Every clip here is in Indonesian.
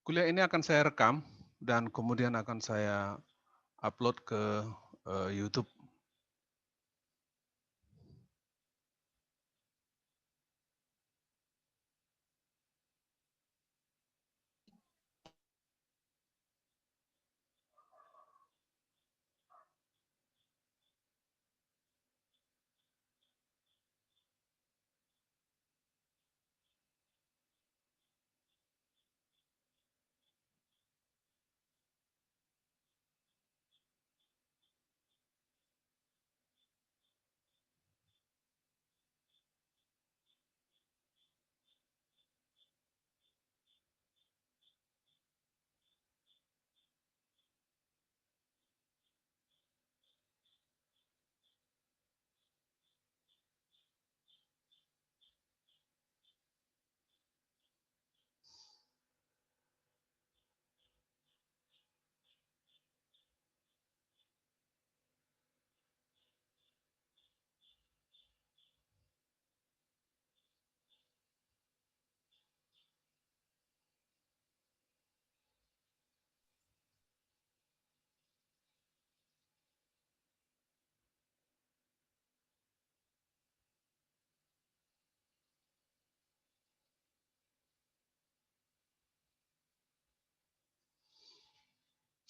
Kuliah ini akan saya rekam dan kemudian akan saya upload ke YouTube.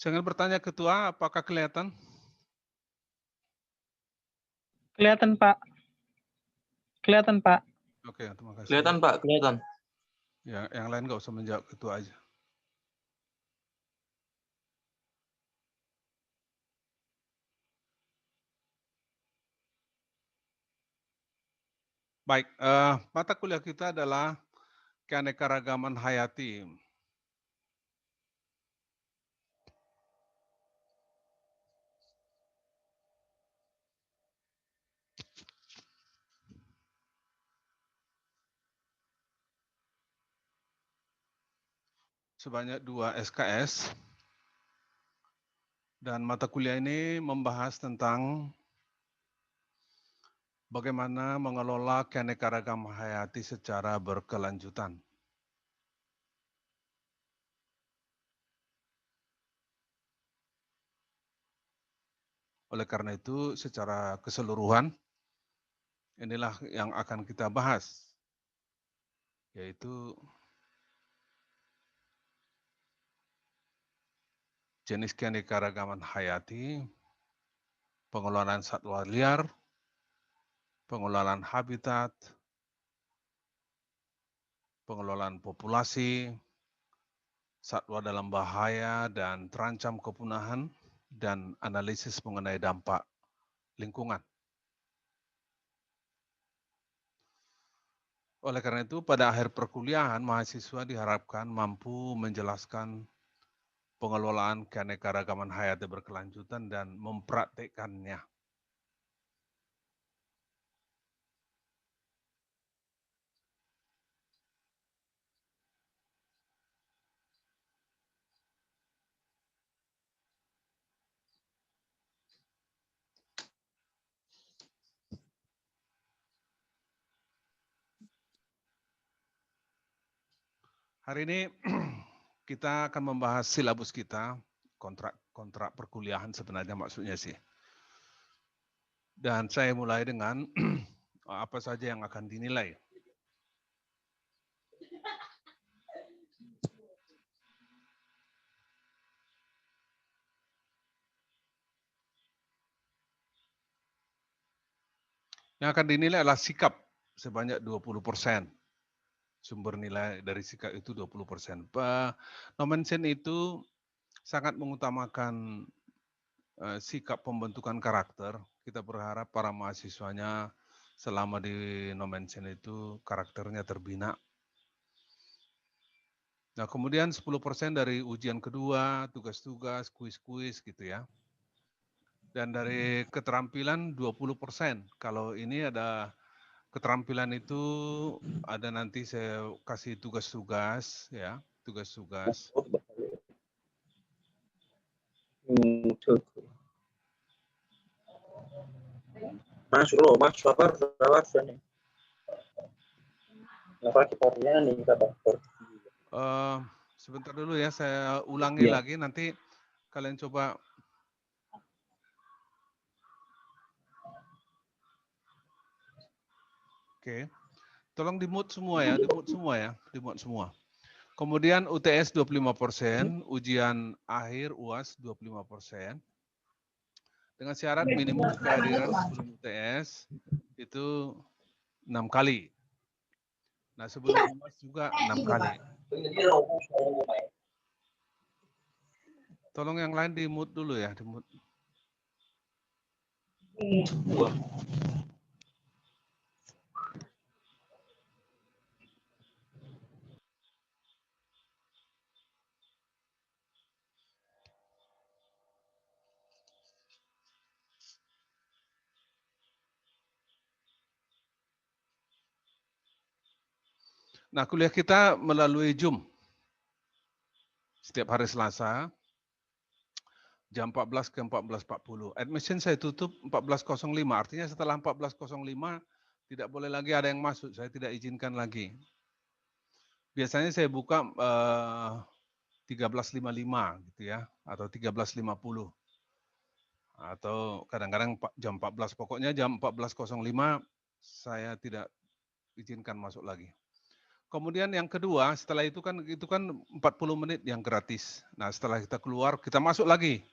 Saya ingin bertanya Ketua, apakah kelihatan? Kelihatan, Pak. Kelihatan, Pak. Oke, terima kasih. Kelihatan, Pak, kelihatan. Ya, yang lain nggak usah menjawab Ketua aja. Baik, mata kuliah kita adalah keanekaragaman hayati. Sebanyak 2 SKS. Dan mata kuliah ini membahas tentang bagaimana mengelola keanekaragaman hayati secara berkelanjutan. Oleh karena itu, secara keseluruhan, inilah yang akan kita bahas, yaitu jenis keanekaragaman hayati, pengelolaan satwa liar, pengelolaan habitat, pengelolaan populasi, satwa dalam bahaya dan terancam kepunahan, dan analisis mengenai dampak lingkungan. Oleh karena itu, pada akhir perkuliahan, mahasiswa diharapkan mampu menjelaskan pengelolaan keanekaragaman hayati berkelanjutan dan mempraktikkannya. Hari ini kita akan membahas silabus kita, kontrak perkuliahan sebenarnya maksudnya sih. Dan saya mulai dengan apa saja yang akan dinilai. Yang akan dinilai adalah sikap sebanyak 20%. Sumber nilai dari sikap itu 20%. Nommensen itu sangat mengutamakan sikap pembentukan karakter. Kita berharap para mahasiswanya selama di Nommensen itu karakternya terbina. Nah, kemudian 10% dari ujian kedua, tugas-tugas, kuis-kuis gitu ya. Dan dari keterampilan 20%. Kalau ini ada keterampilan itu ada nanti saya kasih tugas-tugas ya, tugas-tugas. Masuk loh, masuk apa? Nih. Apa kita nih Sebentar dulu ya, saya ulangi Iya. lagi, nanti kalian coba. Oke, tolong di-mute semua ya, di-mute semua ya, di-mute semua. Kemudian UTS 25%, ujian akhir UAS 25%. Dengan syarat minimum kehadiran sebelum UTS itu 6 kali. Nah, sebelum UAS juga 6 kali. Tolong yang lain di-mute dulu ya, di-mute. Nah, kuliah kita melalui Zoom. Setiap hari Selasa, jam 14 ke 14.40. Admission saya tutup 14.05, artinya setelah 14.05 tidak boleh lagi ada yang masuk, saya tidak izinkan lagi. Biasanya saya buka 13.55 gitu ya, atau 13.50. Atau kadang-kadang jam 14, pokoknya jam 14.05 saya tidak izinkan masuk lagi. Kemudian yang kedua, setelah itu kan 40 menit yang gratis. Nah, setelah kita keluar, kita masuk lagi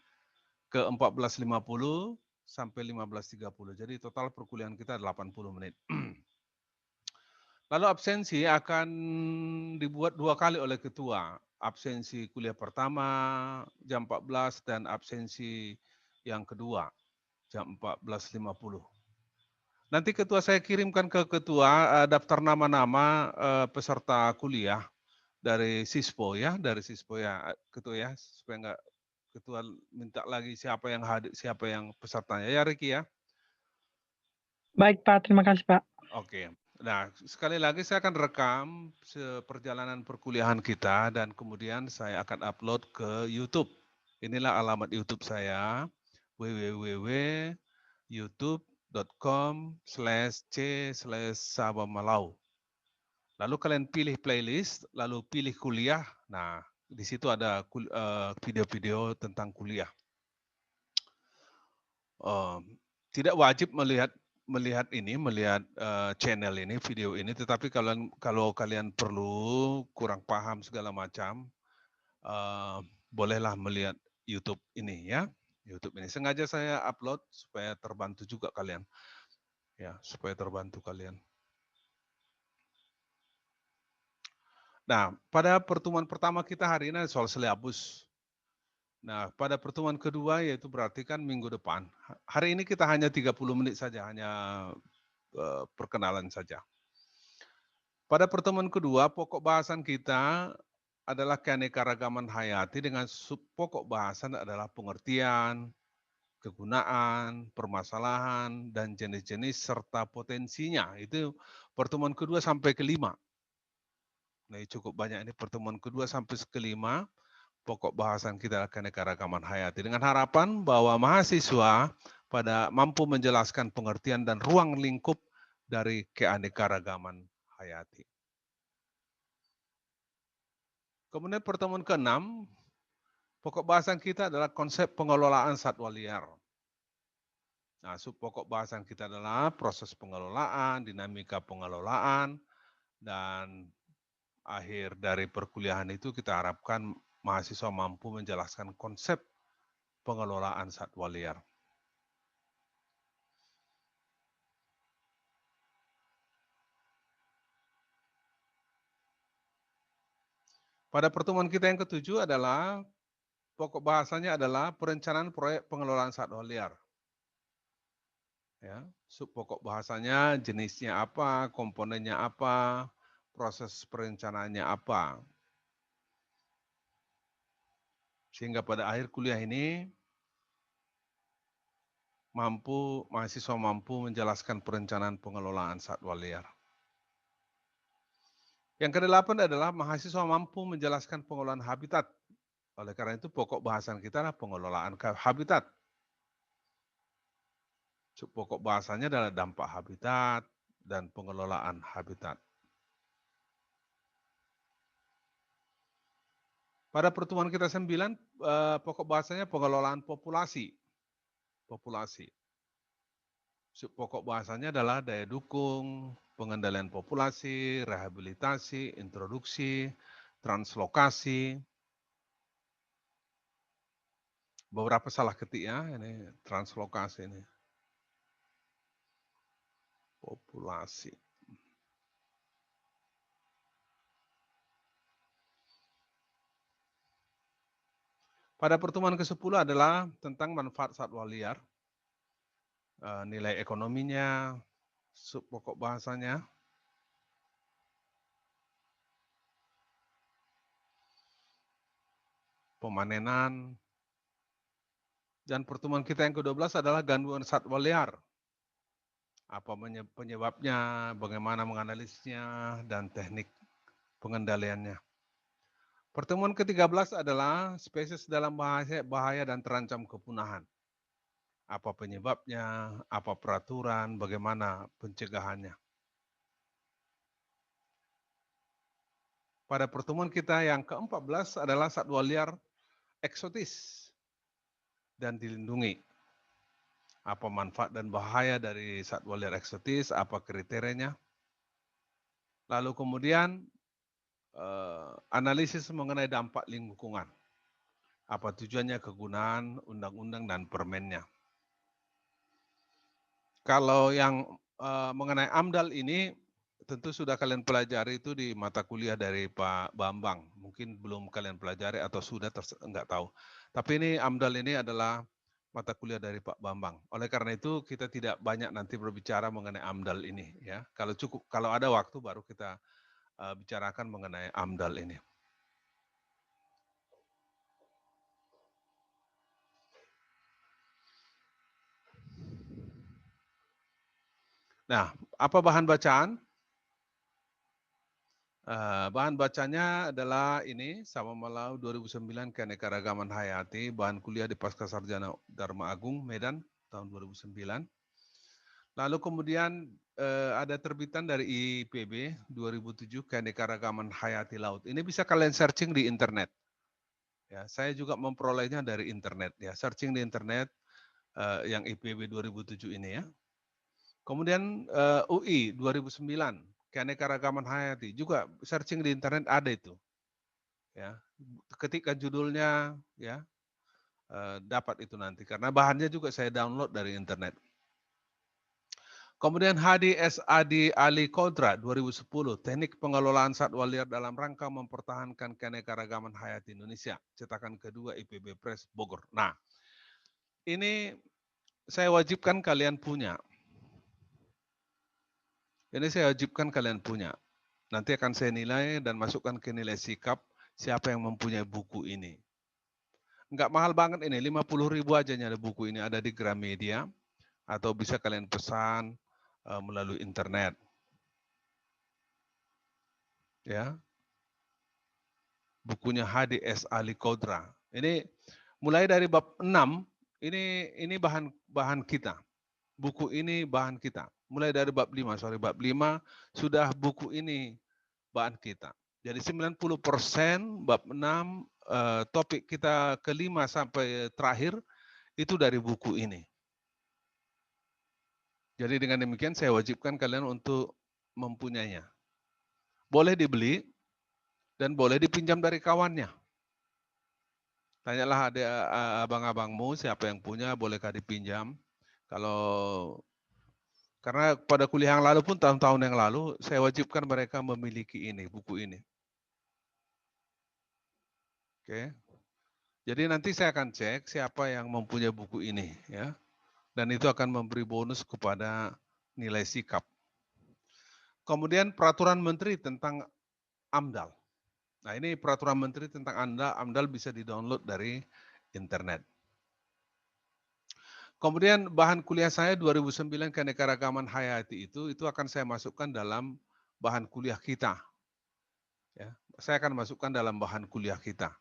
ke 14.50 sampai 15.30. Jadi total perkuliahan kita 80 menit. Lalu absensi akan dibuat 2 kali oleh ketua. Absensi kuliah pertama jam 14 dan absensi yang kedua jam 14.50. Nanti ketua saya kirimkan ke ketua daftar nama-nama peserta kuliah dari Sispo ya, ketua ya, supaya enggak ketua minta lagi siapa yang hadir, siapa yang pesertanya ya, Riki ya. Baik Pak, terima kasih Pak. Oke. Nah, sekali lagi saya akan rekam perjalanan perkuliahan kita dan kemudian saya akan upload ke YouTube. Inilah alamat YouTube saya, www.youtube.com/c/Sabamalau. Lalu kalian pilih playlist, lalu pilih kuliah. Nah, di situ ada video-video tentang kuliah. Tidak wajib melihat channel ini, video ini, tetapi kalau kalian perlu kurang paham segala macam, bolehlah melihat YouTube ini ya. YouTube ini sengaja saya upload supaya terbantu juga kalian. Ya, supaya terbantu kalian. Nah, pada pertemuan pertama kita hari ini soal silabus. Nah, pada pertemuan kedua yaitu berarti kan minggu depan. Hari ini kita hanya 30 menit saja, hanya perkenalan saja. Pada pertemuan kedua, pokok bahasan kita adalah keanekaragaman hayati dengan pokok bahasan adalah pengertian, kegunaan, permasalahan, dan jenis-jenis serta potensinya. Itu pertemuan kedua sampai kelima. Nah, cukup banyak ini pertemuan kedua sampai kelima. Pokok bahasan kita adalah keanekaragaman hayati. Dengan harapan bahwa mahasiswa mampu menjelaskan pengertian dan ruang lingkup dari keanekaragaman hayati. Kemudian pertemuan ke-6, pokok bahasan kita adalah konsep pengelolaan satwa liar. Nah, pokok bahasan kita adalah proses pengelolaan, dinamika pengelolaan, dan akhir dari perkuliahan itu kita harapkan mahasiswa mampu menjelaskan konsep pengelolaan satwa liar. Pada pertemuan kita yang ke-7 adalah pokok bahasanya adalah perencanaan proyek pengelolaan satwa liar. Ya, pokok bahasanya jenisnya apa, komponennya apa, proses perencanaannya apa. Sehingga pada akhir kuliah ini mahasiswa mampu menjelaskan perencanaan pengelolaan satwa liar. Yang ke-8 adalah mahasiswa mampu menjelaskan pengelolaan habitat. Oleh karena itu pokok bahasan kita adalah pengelolaan habitat. Pokok bahasanya adalah dampak habitat dan pengelolaan habitat. Pada pertemuan kita 9, pokok bahasanya pengelolaan populasi. Pokok bahasanya adalah daya dukung, pengendalian populasi, rehabilitasi, introduksi, translokasi. Beberapa salah ketik ya, ini translokasi ini. Populasi. Pada pertemuan ke-10 adalah tentang manfaat satwa liar, nilai ekonominya, pokok bahasanya, pemanenan, dan pertemuan kita yang ke-12 adalah gangguan satwa liar. Apa penyebabnya, bagaimana menganalisisnya, dan teknik pengendaliannya. Pertemuan ke-13 adalah spesies dalam bahaya dan terancam kepunahan. Apa penyebabnya, apa peraturan, bagaimana pencegahannya. Pada pertemuan kita yang ke-14 adalah satwa liar eksotis dan dilindungi. Apa manfaat dan bahaya dari satwa liar eksotis, apa kriterianya. Lalu kemudian analisis mengenai dampak lingkungan. Apa tujuannya, kegunaan, undang-undang, dan permennya. Kalau yang mengenai AMDAL ini, tentu sudah kalian pelajari itu di mata kuliah dari Pak Bambang. Mungkin belum kalian pelajari atau sudah, enggak tahu. Tapi ini AMDAL ini adalah mata kuliah dari Pak Bambang. Oleh karena itu kita tidak banyak nanti berbicara mengenai AMDAL ini, ya. Kalau ada waktu baru kita bicarakan mengenai AMDAL ini. Nah, apa bahan bacaan? Bahan bacanya adalah ini, Sama Malau 2009 Keanekaragaman Hayati, bahan kuliah di Pascasarjana Dharma Agung, Medan, tahun 2009. Lalu kemudian ada terbitan dari IPB 2007 Keanekaragaman Hayati Laut. Ini bisa kalian searching di internet. Ya, saya juga memperolehnya dari internet. Ya, searching di internet yang IPB 2007 ini ya. Kemudian UI 2009 Keanekaragaman Hayati juga searching di internet ada itu. Ya, ketika judulnya ya dapat itu nanti karena bahannya juga saya download dari internet. Kemudian HDSAD Ali Kodra 2010 Teknik Pengelolaan Satwa Liar dalam Rangka Mempertahankan Keanekaragaman Hayati Indonesia, cetakan kedua IPB Press Bogor. Nah, ini saya wajibkan kalian punya. Ini saya wajibkan kalian punya. Nanti akan saya nilai dan masukkan ke nilai sikap siapa yang mempunyai buku ini. Enggak mahal banget ini, 50.000 aja ada buku ini, ada di Gramedia atau bisa kalian pesan melalui internet. Ya. Bukunya HDS Ali Kodra. Ini mulai dari bab 6, ini bahan kita. Buku ini bahan kita. Mulai dari bab 5, bab 5 sudah buku ini bahan kita. Jadi 90% bab 6 topik kita kelima sampai terakhir itu dari buku ini. Jadi dengan demikian saya wajibkan kalian untuk mempunyainya. Boleh dibeli dan boleh dipinjam dari kawannya. Tanyalah ada abang-abangmu siapa yang punya, bolehkah dipinjam. Karena pada kuliah yang lalu pun tahun-tahun yang lalu saya wajibkan mereka memiliki ini, buku ini. Oke. Jadi nanti saya akan cek siapa yang mempunyai buku ini ya. Dan itu akan memberi bonus kepada nilai sikap. Kemudian peraturan menteri tentang AMDAL. Nah, ini peraturan menteri tentang AMDAL bisa di-download dari internet. Kemudian bahan kuliah saya 2009 Keanekaragaman Hayati itu akan saya masukkan dalam bahan kuliah kita. Ya, saya akan masukkan dalam bahan kuliah kita.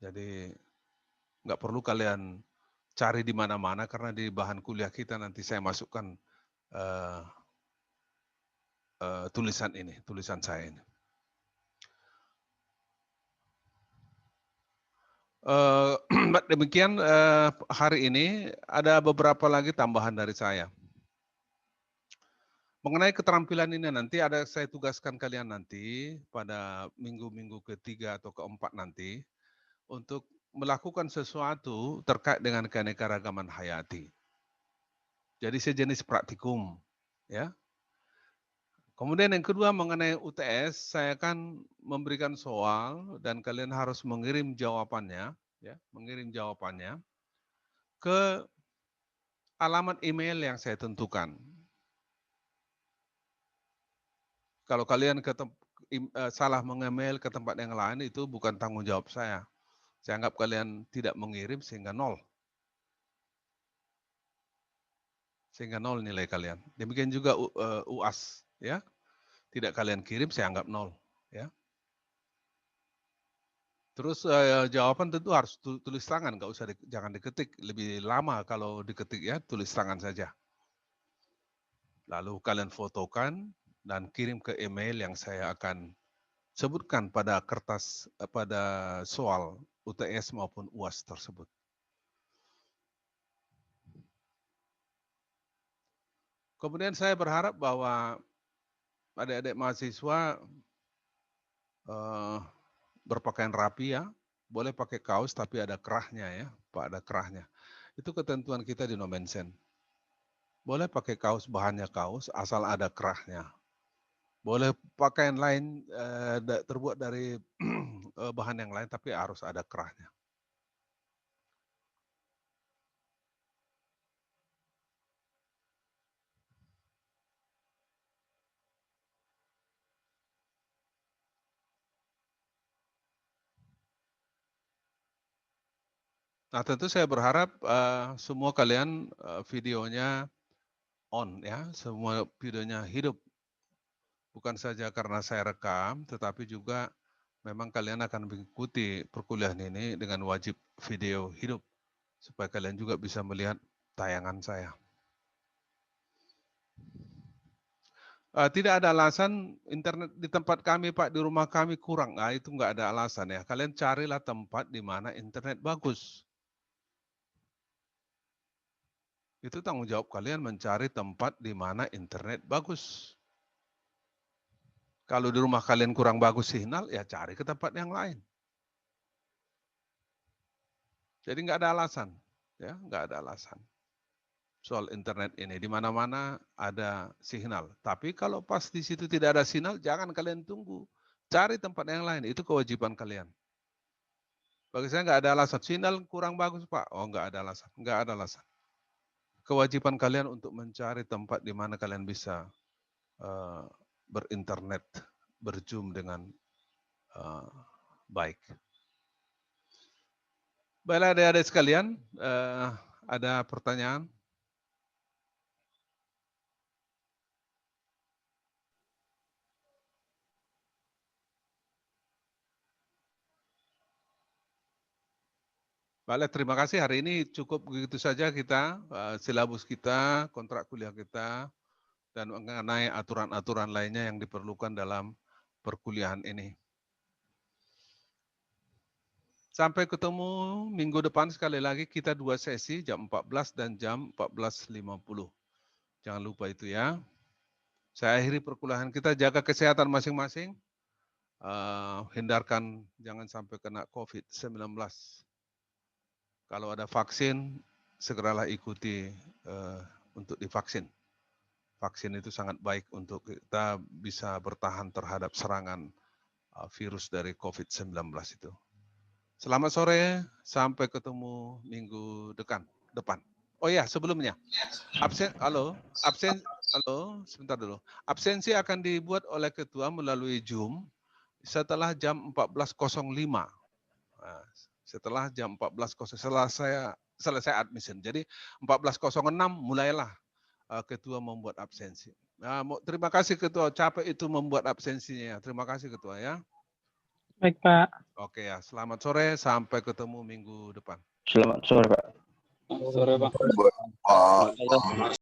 Jadi nggak perlu kalian cari di mana-mana karena di bahan kuliah kita nanti saya masukkan tulisan saya ini. Demikian hari ini ada beberapa lagi tambahan dari saya. Mengenai keterampilan ini nanti saya tugaskan kalian nanti pada minggu-minggu ketiga atau keempat nanti untuk melakukan sesuatu terkait dengan keanekaragaman hayati. Jadi sejenis praktikum, ya. Kemudian yang kedua mengenai UTS, saya akan memberikan soal dan kalian harus mengirim jawabannya, ya, mengirim jawabannya ke alamat email yang saya tentukan. Kalau kalian salah mengemai ke tempat yang lain, itu bukan tanggung jawab saya. Saya anggap kalian tidak mengirim sehingga nol. Sehingga nol nilai kalian. Demikian juga UAS, ya. Tidak kalian kirim, saya anggap nol, ya. Terus jawaban tentu harus tulis tangan, jangan diketik. Lebih lama kalau diketik, ya, tulis tangan saja. Lalu kalian fotokan dan kirim ke email yang saya akan sebutkan pada kertas, pada soal UTS maupun UAS tersebut. Kemudian saya berharap bahwa adik-adik mahasiswa berpakaian rapi, ya. Boleh pakai kaos tapi ada kerahnya, ya. Pak, ada kerahnya. Itu ketentuan kita di Nomensen. Boleh pakai kaos, bahannya kaos, asal ada kerahnya. Boleh pakaian lain terbuat dari bahan yang lain, tapi harus ada kerahnya. Nah, tentu saya berharap semua kalian videonya on, ya, semua videonya hidup. Bukan saja karena saya rekam, tetapi juga memang kalian akan mengikuti perkuliahan ini dengan wajib video hidup, supaya kalian juga bisa melihat tayangan saya. Tidak ada alasan internet di tempat kami, Pak, di rumah kami kurang. Nah, itu nggak ada alasan, ya. Kalian carilah tempat di mana internet bagus. Itu tanggung jawab kalian mencari tempat di mana internet bagus. Kalau di rumah kalian kurang bagus signal, ya cari ke tempat yang lain. Jadi nggak ada alasan, ya, nggak ada alasan soal internet ini. Di mana-mana ada signal. Tapi kalau pas di situ tidak ada signal, jangan kalian tunggu. Cari tempat yang lain, itu kewajiban kalian. Bagi saya nggak ada alasan. Signal kurang bagus, Pak. Oh, nggak ada alasan. Nggak ada alasan. Kewajiban kalian untuk mencari tempat di mana kalian bisa berinternet, berzoom dengan baik. Baiklah adik-adik sekalian, ada pertanyaan? Baiklah, terima kasih. Hari ini cukup begitu saja kita, silabus kita, kontrak kuliah kita, dan mengenai aturan-aturan lainnya yang diperlukan dalam perkuliahan ini. Sampai ketemu minggu depan, sekali lagi kita 2 sesi, jam 14 dan jam 14.50. Jangan lupa itu, ya. Saya akhiri perkuliahan kita, jaga kesehatan masing-masing, hindarkan jangan sampai kena COVID-19. Kalau ada vaksin, segeralah ikuti untuk divaksin. Vaksin itu sangat baik untuk kita bisa bertahan terhadap serangan virus dari COVID-19 itu. Selamat sore, sampai ketemu minggu depan. Oh ya, sebelumnya, halo, sebentar dulu. Absensi akan dibuat oleh ketua melalui Zoom setelah jam 14.05. Nah, setelah jam 14.00 selesai admission. Jadi 14.06 mulailah ketua membuat absensi. Nah, terima kasih ketua, capek itu membuat absensinya. Terima kasih ketua, ya. Baik, Pak. Oke, ya, selamat sore, sampai ketemu minggu depan. Selamat sore, Pak. Sore, Pak.